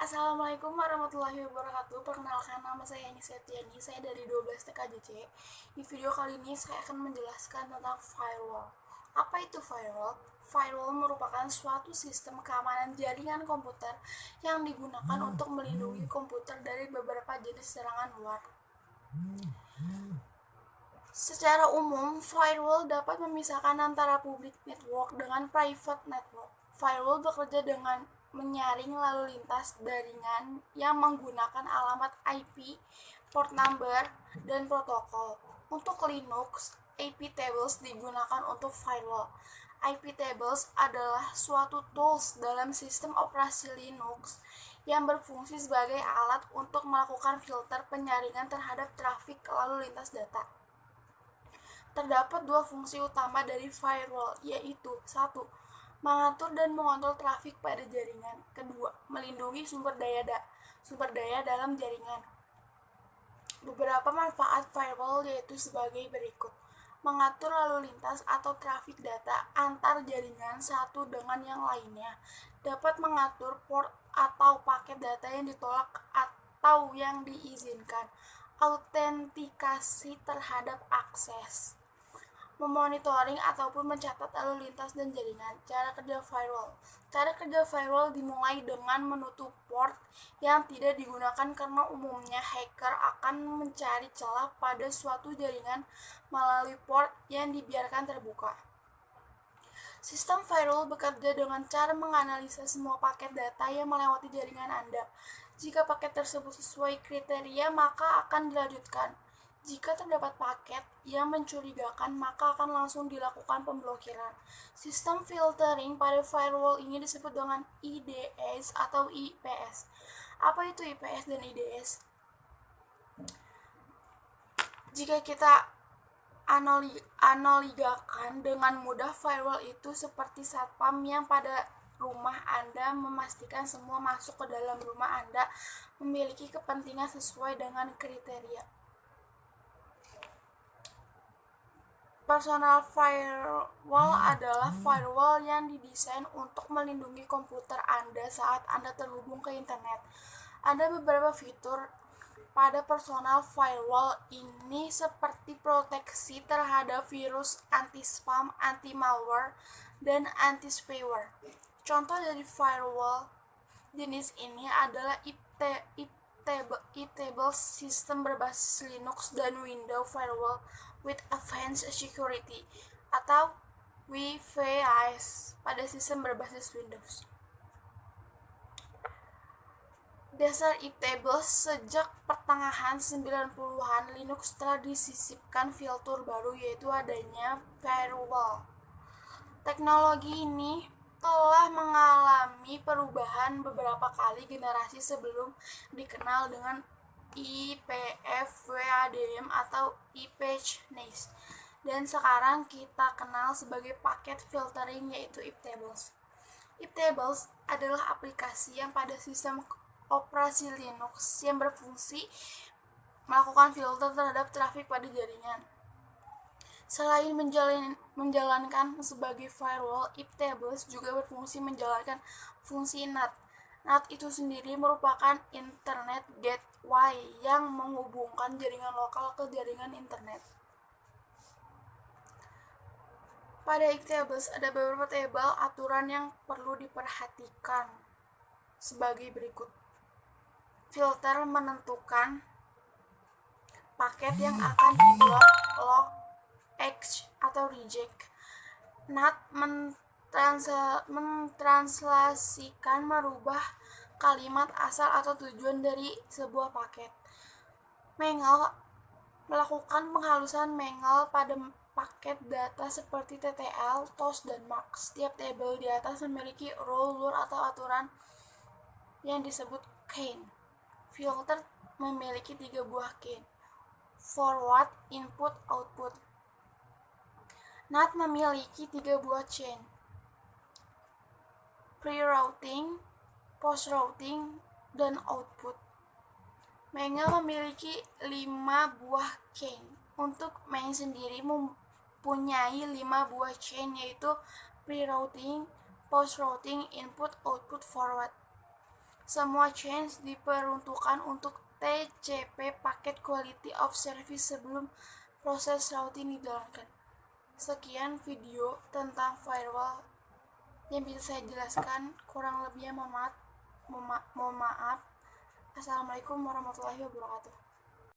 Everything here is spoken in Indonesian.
Assalamualaikum warahmatullahi wabarakatuh. Perkenalkan, nama saya Eni Septiani. Saya dari 12 TKJC. Di video kali ini saya akan menjelaskan tentang firewall. Apa itu firewall? Firewall merupakan suatu sistem keamanan jaringan komputer yang digunakan untuk melindungi komputer dari beberapa jenis serangan luar. Secara umum, firewall dapat memisahkan antara public network dengan private network. Firewall bekerja dengan menyaring lalu lintas jaringan yang menggunakan alamat IP, port number, dan protokol. Untuk Linux, IP tables digunakan untuk firewall. IP tables adalah suatu tools dalam sistem operasi Linux yang berfungsi sebagai alat untuk melakukan filter penyaringan terhadap trafik lalu lintas data. Terdapat dua fungsi utama dari firewall, yaitu: satu, mengatur dan mengontrol trafik pada jaringan. Kedua, melindungi sumber daya dalam jaringan. Beberapa manfaat firewall yaitu sebagai berikut: mengatur lalu lintas atau trafik data antar jaringan satu dengan yang lainnya, dapat mengatur port atau paket data yang ditolak atau yang diizinkan, autentikasi terhadap akses, memonitoring ataupun mencatat lalu lintas dan jaringan. Cara kerja firewall. Cara kerja firewall dimulai dengan menutup port yang tidak digunakan karena umumnya hacker akan mencari celah pada suatu jaringan melalui port yang dibiarkan terbuka. Sistem firewall bekerja dengan cara menganalisa semua paket data yang melewati jaringan Anda. Jika paket tersebut sesuai kriteria, maka akan dilanjutkan. Jika terdapat paket yang mencurigakan, maka akan langsung dilakukan pemblokiran. Sistem filtering pada firewall ini disebut dengan IDS atau IPS. Apa itu IPS dan IDS? Jika kita analogikan dengan mudah, firewall itu seperti satpam yang pada rumah Anda memastikan semua masuk ke dalam rumah Anda memiliki kepentingan sesuai dengan kriteria. Personal firewall adalah firewall yang didesain untuk melindungi komputer Anda saat Anda terhubung ke internet. Ada beberapa fitur pada personal firewall ini seperti proteksi terhadap virus, anti-spam, anti-malware, dan anti-spyware. Contoh dari firewall jenis ini adalah IP-table sistem berbasis Linux dan Windows Firewall with Advanced Security atau WFS pada sistem berbasis Windows. Dasar IP-table, sejak pertengahan 90-an Linux telah disisipkan fitur baru, yaitu adanya firewall. Teknologi ini telah mengalami perubahan beberapa kali generasi sebelum dikenal dengan IPv WADM atau IPv6, dan sekarang kita kenal sebagai paket filtering yaitu IP-tables. IP-tables adalah aplikasi yang pada sistem operasi Linux yang berfungsi melakukan filter terhadap trafik pada jaringan. Selain menjalankan sebagai firewall, IP-tables juga berfungsi menjalankan fungsi NAT. NAT itu sendiri merupakan Internet Gateway yang menghubungkan jaringan lokal ke jaringan internet. Pada IP-tables ada beberapa tabel aturan yang perlu diperhatikan sebagai berikut. Filter menentukan paket yang akan diblok, lock, X atau reject. NAT mentranslasikan merubah kalimat asal atau tujuan dari sebuah paket. Mangle melakukan penghalusan mangle pada paket data seperti TTL, TOS, dan MAC. Setiap tabel di atas memiliki rule atau aturan yang disebut chain. Filter memiliki 3 buah chain: forward, input, output. NAT memiliki 3 buah chain: pre-routing, post-routing, dan output. Mangle memiliki 5 buah chain. Untuk main sendiri mempunyai 5 buah chain, yaitu pre-routing, post-routing, input, output, forward. Semua change diperuntukkan untuk TCP (Packet Quality of Service) sebelum proses routing dijalankan. Sekian video tentang firewall yang bisa saya jelaskan, kurang lebihnya mohon maaf. Assalamualaikum warahmatullahi wabarakatuh.